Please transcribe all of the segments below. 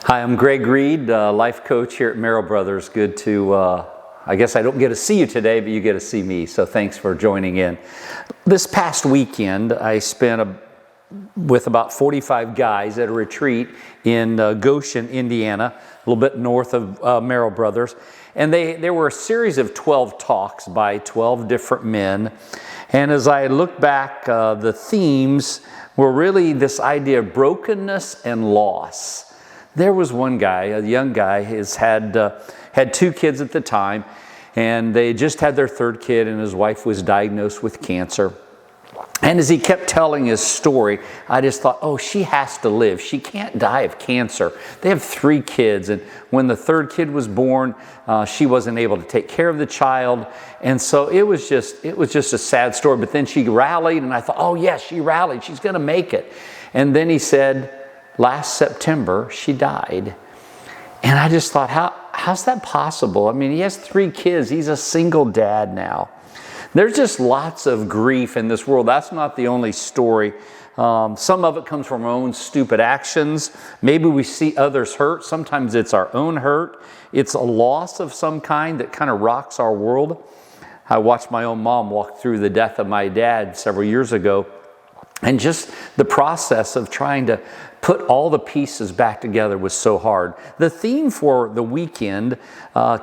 Hi, I'm Greg Reed, life coach here at Merrill Brothers. Good to, I guess I don't get to see you today, but you get to see me, so thanks for joining in. This past weekend, I spent with about 45 guys at a retreat in Goshen, Indiana, a little bit north of Merrill Brothers. And there were a series of 12 talks by 12 different men. And as I look back, the themes were really this idea of brokenness and loss. There was one guy, a young guy, had two kids at the time, and they just had their third kid, and his wife was diagnosed with cancer. And as he kept telling his story, I just thought, oh, she has to live. She can't die of cancer. They have three kids, and when the third kid was born, she wasn't able to take care of the child. And so it was just a sad story. But then she rallied, and I thought, oh, yes, she rallied. She's going to make it. And then he said, last September, she died. And I just thought, how's that possible? I mean, he has three kids. He's a single dad now. There's just lots of grief in this world. That's not the only story. Some of it comes from our own stupid actions. Maybe we see others hurt. Sometimes it's our own hurt. It's a loss of some kind that kind of rocks our world. I watched my own mom walk through the death of my dad several years ago. And just the process of trying to put all the pieces back together was so hard. The theme for the weekend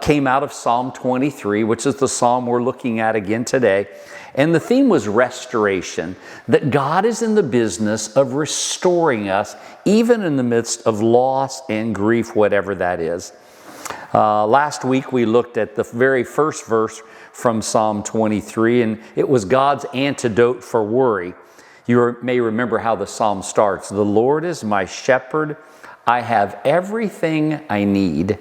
came out of Psalm 23, which is the psalm we're looking at again today. And the theme was restoration, that God is in the business of restoring us, even in the midst of loss and grief, whatever that is. Last week we looked at the very first verse from Psalm 23, and it was God's antidote for worry. You may remember how the psalm starts. The Lord is my shepherd. I have everything I need.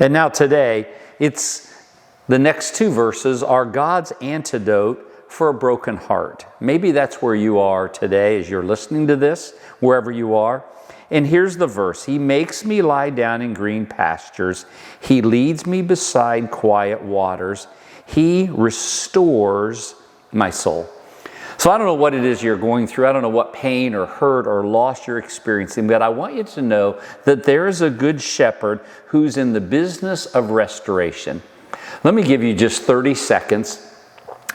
And now today, the next two verses are God's antidote for a broken heart. Maybe that's where you are today as you're listening to this, wherever you are. And here's the verse. He makes me lie down in green pastures. He leads me beside quiet waters. He restores my soul. So I don't know what it is you're going through. I don't know what pain or hurt or loss you're experiencing, but I want you to know that there is a good shepherd who's in the business of restoration. Let me give you just 30 seconds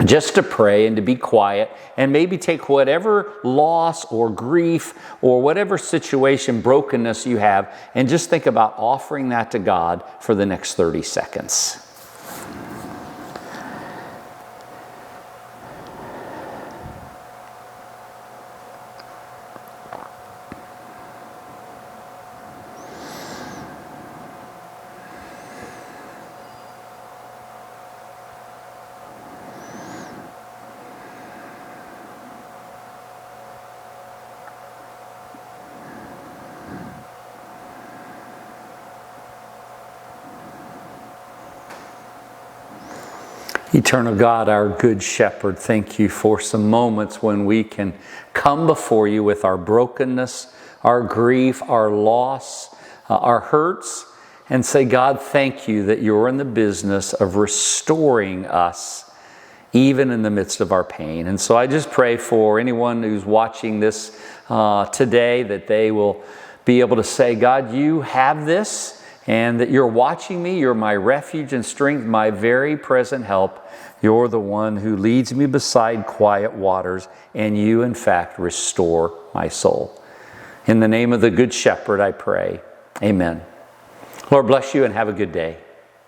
just to pray and to be quiet and maybe take whatever loss or grief or whatever situation, brokenness you have, and just think about offering that to God for the next 30 seconds. Eternal God, our good shepherd, thank you for some moments when we can come before you with our brokenness, our grief, our loss, our hurts, and say, God, thank you that you're in the business of restoring us even in the midst of our pain. And so I just pray for anyone who's watching this today that they will be able to say, God, you have this, and that you're watching me. You're my refuge and strength, my very present help. You're the one who leads me beside quiet waters, and you, in fact, restore my soul. In the name of the Good Shepherd, I pray. Amen. Lord bless you and have a good day.